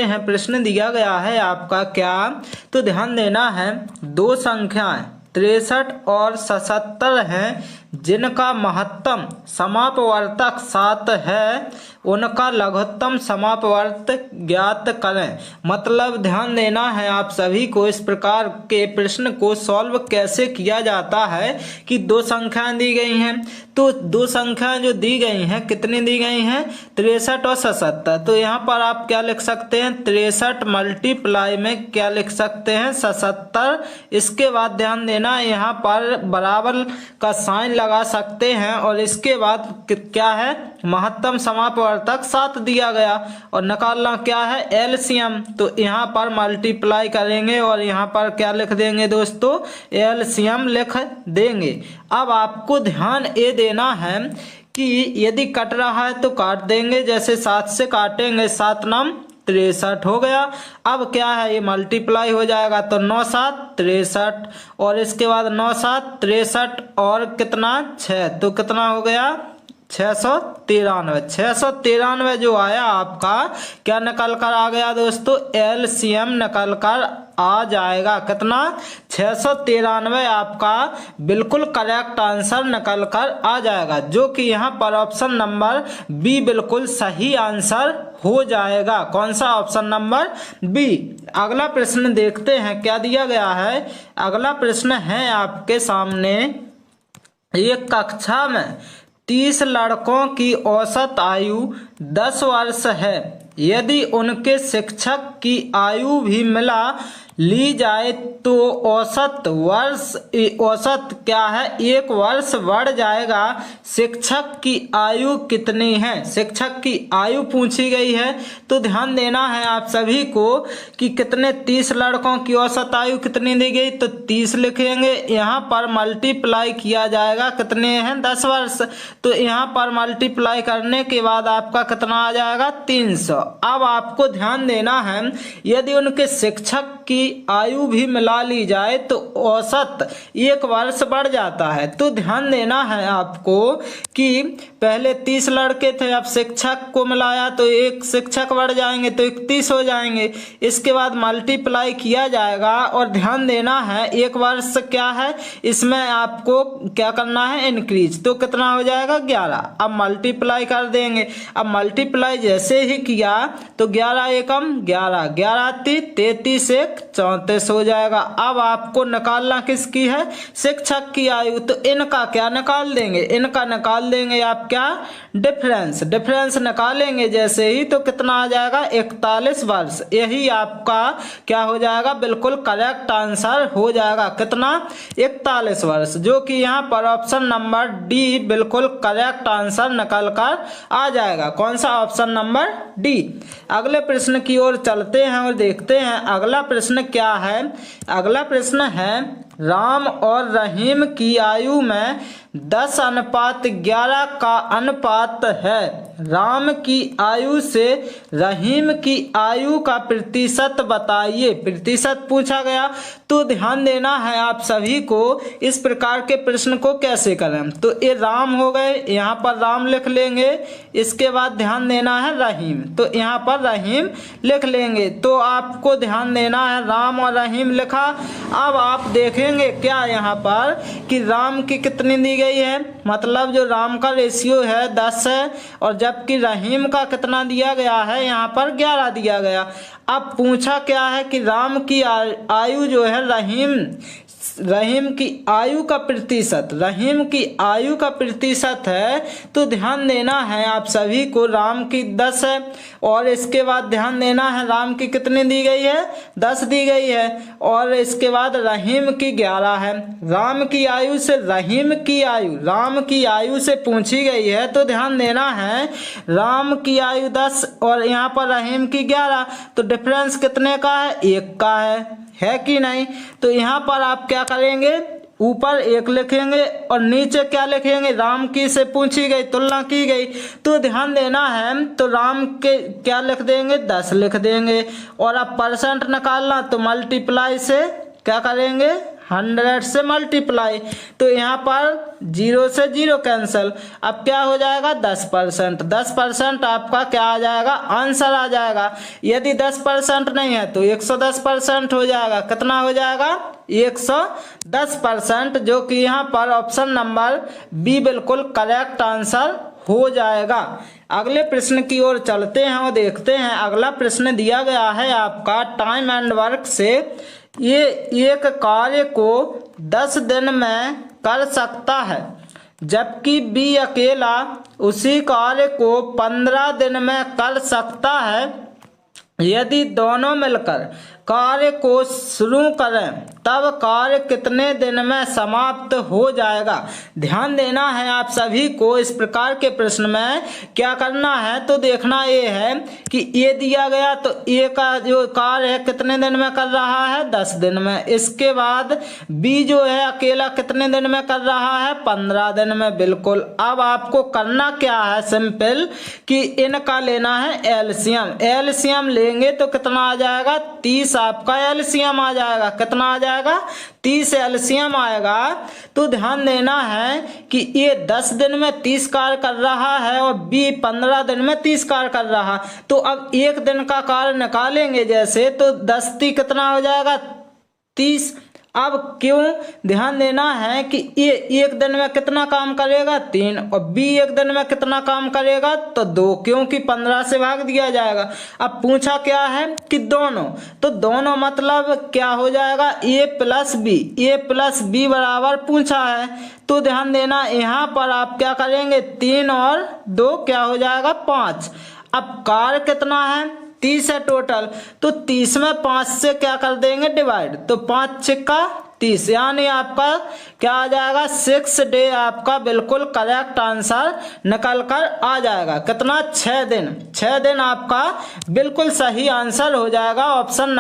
हैं प्रश्न दिया गया है आपका क्या, तो ध्यान देना है। दो संख्याएं 63 और 77 हैं जिनका महत्तम समापवर्तक 7 है, उनका लघुत्तम समापवर्तक ज्ञात करें। मतलब ध्यान देना है आप सभी को, इस प्रकार के प्रश्न को सॉल्व कैसे किया जाता है कि दो संख्याएं दी गई हैं, तो दो संख्याएं जो दी गई हैं कितनी दी गई हैं, 63 और 77। तो यहाँ पर आप क्या लिख सकते हैं, 63 मल्टीप्लाई में क्या लिख सकते हैं, 77। इसके बाद ध्यान देना यहाँ पर बराबर का साइन लगा सकते हैं और इसके बाद क्या है, महत्तम समापवर्तक 7 दिया गया और निकालना क्या है, एलसीएम। तो यहाँ पर मल्टीप्लाई करेंगे और यहाँ पर क्या लिख देंगे दोस्तों, एलसीएम लिख देंगे। अब आपको ध्यान ये देना है कि यदि कट रहा है तो काट देंगे, जैसे 7 से काटेंगे, 7 नाम 63 हो गया। अब क्या है, ये मल्टीप्लाई हो जाएगा तो 9 7 63 और इसके बाद 9 7 63 और कितना 6, तो कितना हो गया 693। 693 जो आया आपका क्या निकल कर आ गया दोस्तों, एलसीएम निकल कर आ जाएगा कितना, 693 आपका बिल्कुल करेक्ट आंसर निकल कर आ जाएगा, जो कि यहाँ पर ऑप्शन नंबर बी बिल्कुल सही आंसर हो जाएगा। कौन सा, ऑप्शन नंबर बी। अगला प्रश्न देखते हैं क्या दिया गया है। अगला प्रश्न है आपके सामने, एक कक्षा में 30 लड़कों की औसत आयु 10 वर्ष है, यदि उनके शिक्षक की आयु भी मिला ली जाए तो औसत क्या है, 1 वर्ष बढ़ जाएगा। शिक्षक की आयु कितनी है, शिक्षक की आयु पूछी गई है। तो ध्यान देना है आप सभी को कि कितने 30 लड़कों की औसत आयु कितनी दी गई, तो 30 लिखेंगे, यहाँ पर मल्टीप्लाई किया जाएगा, कितने हैं 10 वर्ष, तो यहाँ पर मल्टीप्लाई करने के बाद आपका कितना आ जाएगा 300। अब आपको ध्यान देना है, यदि उनके शिक्षक की आयु भी मिला ली जाए तो औसत 1 वर्ष बढ़ जाता है। तो ध्यान देना है आपको कि पहले 30 लड़के थे, अब शिक्षक को मिलाया तो 1 शिक्षक बढ़ जाएंगे तो 31 हो जाएंगे। इसके बाद मल्टीप्लाई किया जाएगा और ध्यान देना है 1 वर्ष क्या है, इसमें आपको क्या करना है, इंक्रीज, तो कितना हो जाएगा 11। अब मल्टीप्लाई कर देंगे, अब मल्टीप्लाई जैसे ही किया तो 11 एकम 11, 11 33 1 34 हो जाएगा। अब आपको निकालना किसकी है, शिक्षक की आयु, तो इनका क्या निकाल देंगे, इनका निकाल देंगे आप क्या, डिफरेंस निकालेंगे जैसे ही तो कितना आ जाएगा 41 वर्ष। यही आपका क्या हो जाएगा, बिल्कुल करेक्ट आंसर हो जाएगा, कितना 41 वर्ष, जो कि यहाँ पर ऑप्शन नंबर डी बिल्कुल करेक्ट आंसर निकल कर आ जाएगा। कौन सा, ऑप्शन नंबर डी। अगले प्रश्न की ओर चलते हैं और देखते हैं अगला प्रश्न क्या है। अगला प्रश्न है, राम और रहीम की आयु में 10:11 का अनुपात है, राम की आयु से रहीम की आयु का प्रतिशत बताइए। प्रतिशत पूछा गया, तो ध्यान देना है आप सभी को इस प्रकार के प्रश्न को कैसे करें। तो ये राम हो गए, यहाँ पर राम लिख लेंगे, इसके बाद ध्यान देना है रहीम, तो यहाँ पर रहीम लिख लेंगे। तो आपको ध्यान देना है राम और रहीम लिखा। अब आप देखेंगे क्या यहाँ पर कि राम की कितनी दी गई है, मतलब जो राम का रेशियो है 10 है, और जबकि रहीम का कितना दिया गया है, यहाँ पर 11 दिया गया। अब पूछा क्या है कि राम की आयु जो है, रहीम की आयु का प्रतिशत, रहीम की आयु का प्रतिशत है। तो ध्यान देना है आप सभी को, राम की 10 है और इसके बाद ध्यान देना है राम की कितनी दी गई है, 10 दी गई है, और इसके बाद रहीम की 11 है। राम की आयु से रहीम की आयु, राम की आयु से पूछी गई है, तो ध्यान देना है राम की आयु 10 और यहाँ पर रहीम की 11, तो डिफरेंस कितने का है, 1 का है कि नहीं। तो यहाँ पर आप क्या करेंगे, ऊपर 1 लिखेंगे और नीचे क्या लिखेंगे, राम की से पूछी गई, तुलना की गई, तो ध्यान देना है, तो राम के क्या लिख देंगे, 10 लिख देंगे। और अब परसेंट निकालना, तो मल्टीप्लाई से क्या करेंगे, 100 से मल्टीप्लाई, तो यहाँ पर 0 से 0 कैंसिल। अब क्या हो जाएगा 10%। 10% आपका क्या आ जाएगा, आंसर आ जाएगा। यदि 10% नहीं है तो 110% हो जाएगा। कितना हो जाएगा 110%, जो कि यहाँ पर ऑप्शन नंबर बी बिल्कुल करेक्ट आंसर हो जाएगा। अगले प्रश्न की ओर चलते हैं और देखते हैं। अगला प्रश्न दिया गया है आपका टाइम एंड वर्क से। ये एक कार्य को 10 दिन में कर सकता है, जबकि बी अकेला उसी कार्य को 15 दिन में कर सकता है। यदि दोनों मिलकर कार्य को शुरू करें तब कार्य कितने दिन में समाप्त हो जाएगा। ध्यान देना है आप सभी को। इस प्रकार के प्रश्न में क्या करना है, तो देखना ये है कि ये दिया गया तो ए का जो कार्य है कितने दिन में कर रहा है, 10 दिन में। इसके बाद बी जो है अकेला कितने दिन में कर रहा है, 15 दिन में। बिल्कुल। अब आपको करना क्या है, सिंपल, कि इनका लेना है एलसीएम। एलसीएम लेंगे तो कितना आ जाएगा, 30 आपका एलसीएम आ जाएगा। कितना आ जाएगा, 30 एलसीएम आएगा। तो ध्यान देना है कि ये 10 दिन में 30 कार्य कर रहा है और बी 15 दिन में 30 कार्य कर रहा। तो अब एक दिन का कार्य निकालेंगे जैसे, तो 10 कितना हो जाएगा, 30। अब क्यों, ध्यान देना है कि ये एक दिन में कितना काम करेगा, 3, और बी एक दिन में कितना काम करेगा, तो 2, क्योंकि 15 से भाग दिया जाएगा। अब पूछा क्या है कि दोनों, तो दोनों मतलब क्या हो जाएगा, ए प्लस बी बराबर पूछा है। तो ध्यान देना यहाँ पर आप क्या करेंगे, 3 और 2 क्या हो जाएगा, 5। अब कार्य कितना है, 30 है टोटल, तो 30 में 5 से क्या कर देंगे डिवाइड, तो 5 छिक्का 30, यानी आपका क्या आ जाएगा, 6 डे आपका बिल्कुल करेक्ट आंसर निकल कर आ जाएगा। कितना, 6 दिन। 6 दिन आपका बिल्कुल सही आंसर हो जाएगा। ऑप्शन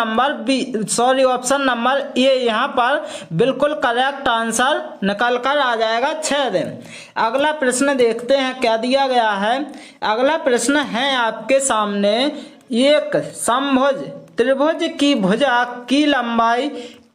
नंबर ए यहाँ पर बिल्कुल करेक्ट आंसर निकल कर आ जाएगा, 6 दिन। अगला प्रश्न देखते हैं क्या दिया गया है। अगला प्रश्न है आपके सामने, एक समभुज त्रिभुज की भुजा की लंबाई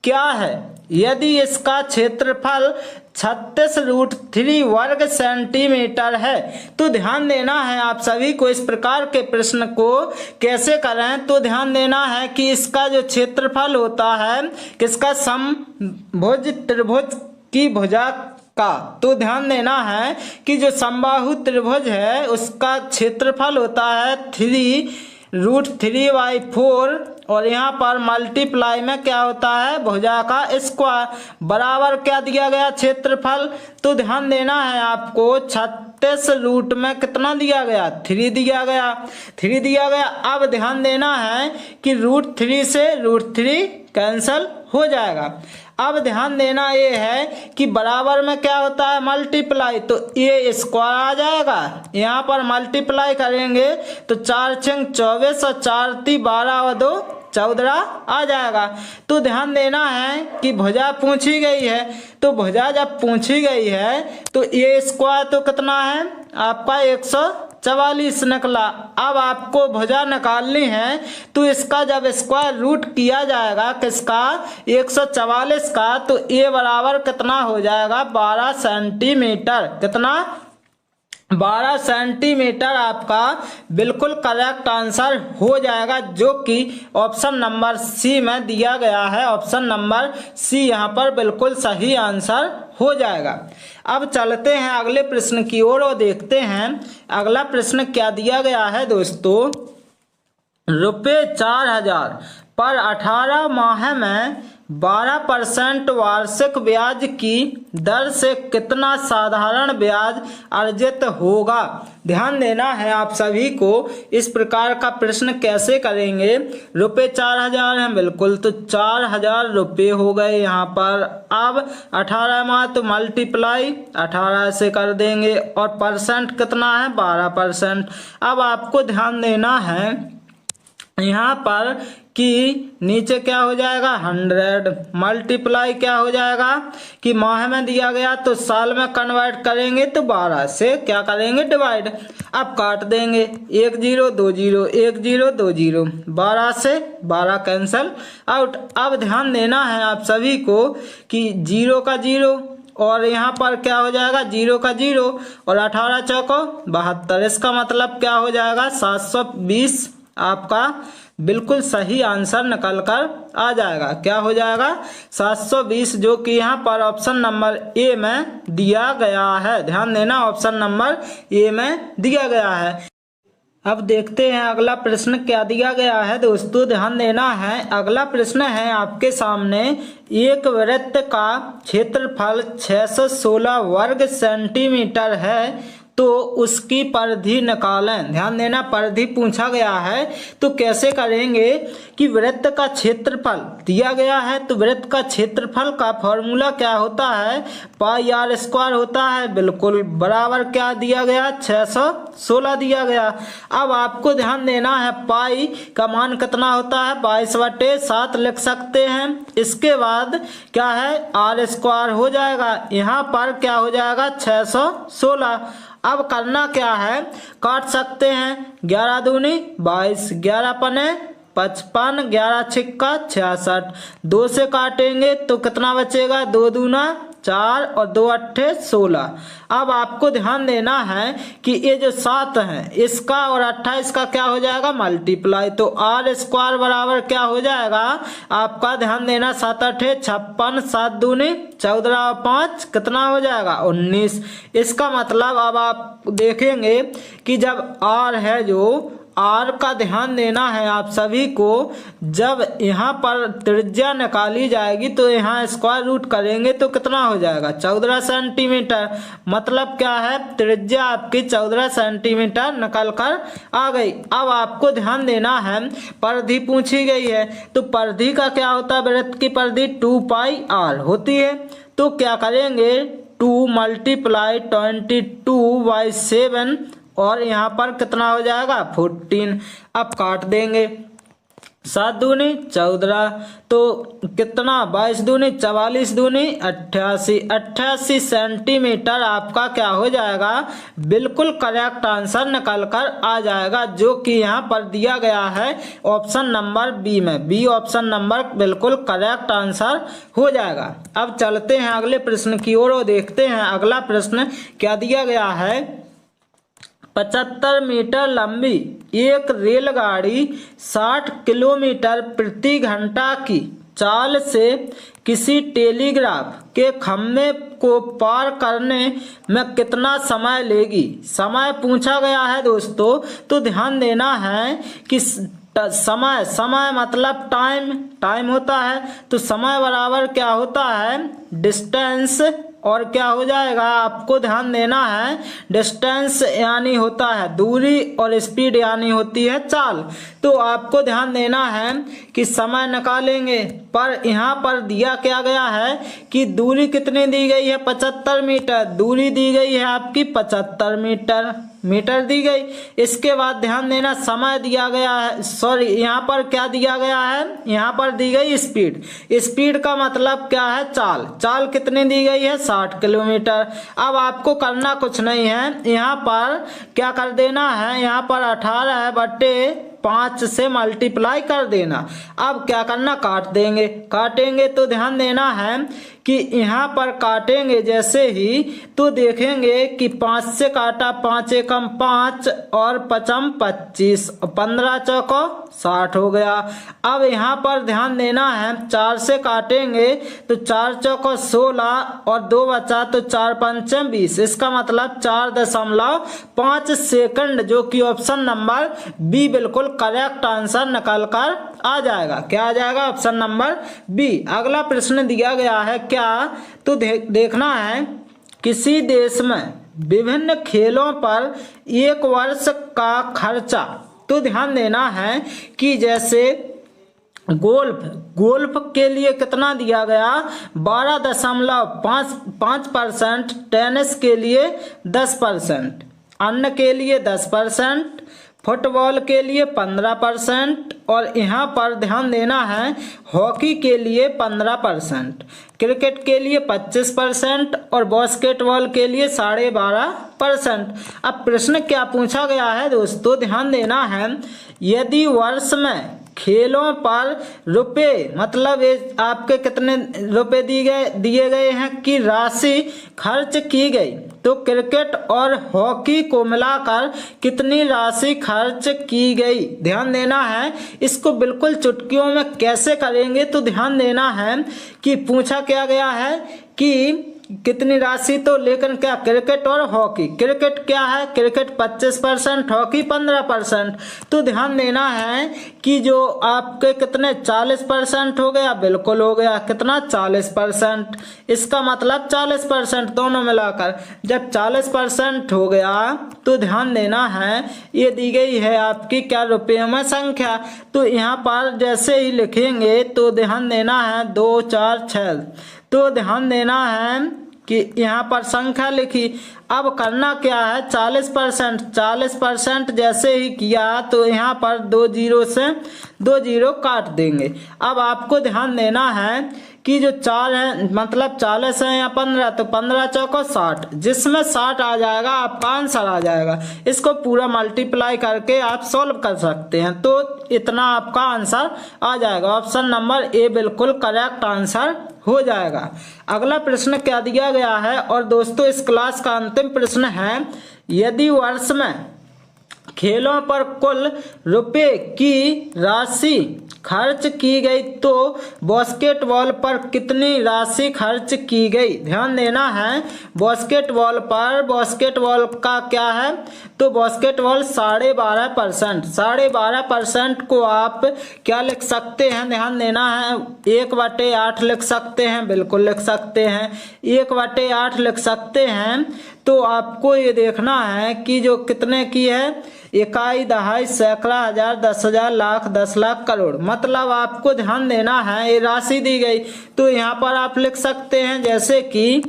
क्या है यदि इसका क्षेत्रफल 36√3 वर्ग सेंटीमीटर है। तो ध्यान देना है आप सभी को, इस प्रकार के प्रश्न को कैसे करें। तो ध्यान देना है कि इसका जो क्षेत्रफल होता है किसका, समभुज त्रिभुज की भुजा का। तो ध्यान देना है कि जो समबाहु त्रिभुज है उसका क्षेत्रफल होता है 3√3/4, और यहाँ पर मल्टीप्लाई में क्या होता है, भुजा का स्क्वायर बराबर क्या दिया गया, क्षेत्रफल। तो ध्यान देना है आपको, 36 रूट में कितना दिया गया, 3 दिया गया। अब ध्यान देना है कि √3 से √3 कैंसल हो जाएगा। अब ध्यान देना ये है कि बराबर में क्या होता है, मल्टीप्लाई, तो ये स्क्वायर आ जाएगा। यहाँ पर मल्टीप्लाई करेंगे तो 4 × 24 और 4 × 12 और 2 14 आ जाएगा। तो ध्यान देना है कि भुजा पूछी गई है, तो भुजा जब पूछी गई है तो ये स्क्वायर तो कितना है आपका 144 निकला। अब आपको भुजा निकालनी है तो इसका जब स्क्वायर रूट किया जाएगा किसका, 144 का, तो ये बराबर कितना हो जाएगा, 12 सेंटीमीटर। कितना, 12 सेंटीमीटर आपका बिल्कुल करेक्ट आंसर हो जाएगा, जो कि ऑप्शन नंबर सी में दिया गया है। ऑप्शन नंबर सी यहाँ पर बिल्कुल सही आंसर हो जाएगा। अब चलते हैं अगले प्रश्न की ओर और देखते हैं अगला प्रश्न क्या दिया गया है दोस्तों। ₹4000 पर 18 माह में 12% वार्षिक ब्याज की दर से कितना साधारण ब्याज अर्जित होगा। ध्यान देना है आप सभी को, इस प्रकार का प्रश्न कैसे करेंगे। ₹4000 हैं बिल्कुल, तो 4000 रुपये हो गए यहाँ पर। अब 18 माह तो मल्टीप्लाई 18 से कर देंगे, और परसेंट कितना है, 12%। अब आपको ध्यान देना है यहाँ पर कि नीचे क्या हो जाएगा 100 मल्टीप्लाई क्या हो जाएगा कि माह में दिया गया तो साल में कन्वर्ट करेंगे तो 12 से क्या करेंगे डिवाइड। अब काट देंगे 1 0 2 0 1 0 2 0 12 से 12 कैंसल आउट। अब ध्यान देना है आप सभी को कि 0 का 0 और यहाँ पर क्या हो जाएगा 0 का 0 और 18 चौको 72। इसका मतलब क्या हो जाएगा 720 आपका बिल्कुल सही आंसर निकल कर आ जाएगा। क्या हो जाएगा 720 जो कि यहाँ पर ऑप्शन नंबर ए में दिया गया है। ध्यान देना ऑप्शन नंबर ए में दिया गया है। अब देखते हैं अगला प्रश्न क्या दिया गया है दोस्तों, ध्यान देना है। अगला प्रश्न है आपके सामने, एक वृत्त का क्षेत्रफल 616 वर्ग सेंटीमीटर है तो उसकी परिधि निकालें। ध्यान देना परिधि पूछा गया है तो कैसे करेंगे कि वृत्त का क्षेत्रफल दिया गया है तो वृत्त का क्षेत्रफल का फॉर्मूला क्या होता है पाई आर स्क्वायर होता है। बिल्कुल बराबर क्या दिया गया 616 दिया गया। अब आपको ध्यान देना है पाई का मान कितना होता है 22/7 लिख सकते हैं। इसके बाद क्या है आर स्क्वायर हो जाएगा, यहाँ पर क्या हो जाएगा 616। अब करना क्या है काट सकते हैं 11 दूनी 22 11 पने 55 11 छिक्का 66 2 से काटेंगे तो कितना बचेगा 2 दूना 4 और 2 अट्ठे 16। अब आपको ध्यान देना है कि ये जो 7 है इसका और 28 का क्या हो जाएगा मल्टीप्लाई तो आर स्क्वायर बराबर क्या हो जाएगा आपका ध्यान देना 7 अट्ठे 56 7 दूनी 14 और 5 कितना हो जाएगा 19। इसका मतलब अब आप देखेंगे कि जब आर है जो आर का ध्यान देना है आप सभी को, जब यहाँ पर त्रिज्या निकाली जाएगी तो यहाँ स्क्वायर रूट करेंगे तो कितना हो जाएगा 14 सेंटीमीटर। मतलब क्या है त्रिज्या आपकी 14 सेंटीमीटर निकल कर आ गई। अब आपको ध्यान देना है परिधि पूछी गई है तो परिधि का क्या होता है वृत्त की परिधि 2 पाई आर होती है। तो क्या करेंगे 2 मल्टीप्लाई 22/7 और यहाँ पर कितना हो जाएगा 14। अब काट देंगे 7 दूनी 14 तो कितना 22 दूनी 44 दूनी 88 सेंटीमीटर आपका क्या हो जाएगा बिल्कुल करेक्ट आंसर निकल कर आ जाएगा जो कि यहाँ पर दिया गया है ऑप्शन नंबर बी में। बी ऑप्शन नंबर बिल्कुल करेक्ट आंसर हो जाएगा। अब चलते हैं अगले प्रश्न की ओर और देखते हैं अगला प्रश्न क्या दिया गया है। 75 मीटर लंबी एक रेलगाड़ी 60 किलोमीटर प्रति घंटा की चाल से किसी टेलीग्राफ के खंभे को पार करने में कितना समय लेगी। समय पूछा गया है दोस्तों तो ध्यान देना है कि समय मतलब टाइम होता है तो समय बराबर क्या होता है डिस्टेंस और क्या हो जाएगा आपको ध्यान देना है डिस्टेंस यानी होता है दूरी और स्पीड यानी होती है चाल। तो आपको ध्यान देना है कि समय निकालेंगे पर यहाँ पर दिया क्या गया है कि दूरी कितनी दी गई है 75 मीटर। दूरी दी गई है आपकी 75 मीटर दी गई। इसके बाद ध्यान देना समय दिया गया है सॉरी यहाँ पर क्या दिया गया है यहाँ पर दी गई स्पीड का मतलब क्या है चाल कितनी दी गई है 60 किलोमीटर। अब आपको करना कुछ नहीं है यहाँ पर क्या कर देना है यहाँ पर 18/5 से मल्टीप्लाई कर देना। अब क्या करना काटेंगे तो ध्यान देना है कि यहाँ पर काटेंगे जैसे ही तो देखेंगे कि 5 से काटा 5 एकम 5 और 5m 25 और 15 चौको 60 हो गया। अब यहाँ पर ध्यान देना है 4 से काटेंगे तो 4 चौको 16 और 2 बचा तो 4 पंचम 20। इसका मतलब 4.5 सेकंड जो कि ऑप्शन नंबर बी बिल्कुल करेक्ट आंसर निकल कर आ जाएगा। क्या आ जाएगा ऑप्शन नंबर बी। अगला प्रश्न दिया गया है क्या तो देखना है किसी देश में विभिन्न खेलों पर एक वर्ष का खर्चा। तो ध्यान देना है कि जैसे गोल्फ के लिए कितना दिया गया 12.5%, टेनिस के लिए 10%, अन्य के लिए 10%, फुटबॉल के लिए 15% और यहाँ पर ध्यान देना है हॉकी के लिए 15%, क्रिकेट के लिए 25% और बास्केटबॉल के लिए 12.5%। अब प्रश्न क्या पूछा गया है दोस्तों, ध्यान देना है, यदि वर्ष में खेलों पर रुपए मतलब आपके कितने रुपए दिए गए हैं कि राशि खर्च की गई, तो क्रिकेट और हॉकी को मिलाकर कितनी राशि खर्च की गई। ध्यान देना है, इसको बिल्कुल चुटकियों में कैसे करेंगे, तो ध्यान देना है कि पूछा क्या गया है कि कितनी राशि, तो लेकिन क्या क्रिकेट और हॉकी, क्रिकेट क्या है, क्रिकेट 25%, हॉकी 15%। तो ध्यान देना है कि जो आपके कितने 40% हो गया, बिल्कुल हो गया, कितना 40%, इसका मतलब 40% दोनों मिलाकर। जब 40% हो गया तो ध्यान देना है ये दी गई है आपकी क्या रुपये में संख्या, तो यहाँ पर जैसे ही लिखेंगे तो ध्यान देना है 2 4 6, तो ध्यान देना है कि यहाँ पर संख्या लिखी। अब करना क्या है 40% जैसे ही किया तो यहाँ पर 2 जीरो से 2 जीरो काट देंगे। अब आपको ध्यान देना है कि जो 4 है मतलब 40 है या 15, तो 15 चौको 60, जिसमें 60 आ जाएगा आपका आंसर आ जाएगा। इसको पूरा मल्टीप्लाई करके आप सॉल्व कर सकते हैं, तो इतना आपका आंसर आ जाएगा। ऑप्शन नंबर ए बिल्कुल करेक्ट आंसर हो जाएगा। अगला प्रश्न क्या दिया गया है, और दोस्तों इस क्लास का अंतिम प्रश्न है, यदि वर्ष में खेलों पर कुल रुपए की राशि खर्च की गई तो बास्केटबॉल पर कितनी राशि खर्च की गई। ध्यान देना है बास्केटबॉल पर, बास्केटबॉल का क्या है, तो बास्केटबॉल 12.5%, 12.5% को आप क्या लिख सकते हैं, ध्यान देना है 1/8 लिख सकते हैं, बिल्कुल लिख सकते हैं 1/8 लिख सकते हैं। तो आपको ये देखना है कि जो कितने की है, इकाई, दहाई, सैकड़ा, हजार, 10,000, लाख, 10 लाख, करोड़, मतलब आपको ध्यान देना है ये राशि दी गई, तो यहाँ पर आप लिख सकते हैं जैसे कि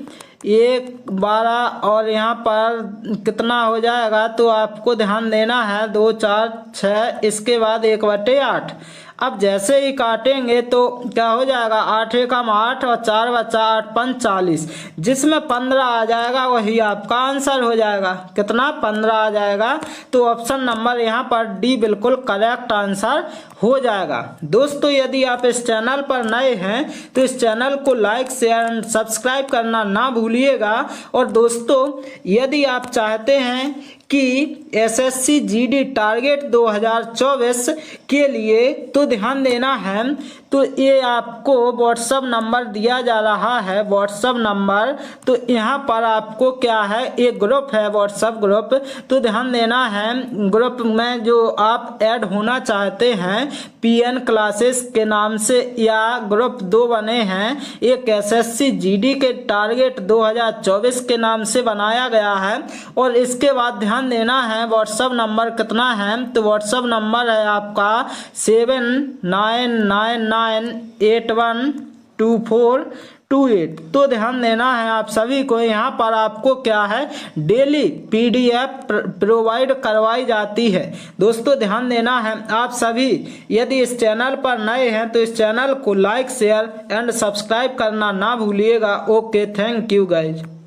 1 12 और यहाँ पर कितना हो जाएगा, तो आपको ध्यान देना है 2 4 6, इसके बाद 1/8। अब जैसे ही काटेंगे तो क्या हो जाएगा, 8 एकम 8 और 4 बचा 8 5 40, जिसमें 15 आ जाएगा, वही आपका आंसर हो जाएगा। कितना 15 आ जाएगा, तो ऑप्शन नंबर यहाँ पर डी बिल्कुल करेक्ट आंसर हो जाएगा। दोस्तों यदि आप इस चैनल पर नए हैं तो इस चैनल को लाइक शेयर एंड सब्सक्राइब करना ना भूलिएगा। और दोस्तों यदि आप चाहते हैं कि एसएससी जीडी टारगेट 2024 के लिए, तो ध्यान देना है, तो ये आपको व्हाट्सअप नंबर दिया जा रहा है, व्हाट्सअप नंबर, तो यहाँ पर आपको क्या है, एक ग्रुप है व्हाट्सअप ग्रुप, तो ध्यान देना है ग्रुप में जो आप ऐड होना चाहते हैं पीएन क्लासेस के नाम से, या ग्रुप 2 बने हैं, एक एसएससी जीडी के टारगेट 2024 के नाम से बनाया गया है। और इसके बाद ध्यान देना है व्हाट्सअप नंबर कितना है, तो व्हाट्सअप नंबर है आपका 7999812428। तो ध्यान देना है आप सभी को, यहाँ पर आपको क्या है डेली पीडीएफ प्रोवाइड करवाई जाती है। दोस्तों ध्यान देना है आप सभी यदि इस चैनल पर नए हैं तो इस चैनल को लाइक शेयर एंड सब्सक्राइब करना ना भूलिएगा। Okay, thank you guys.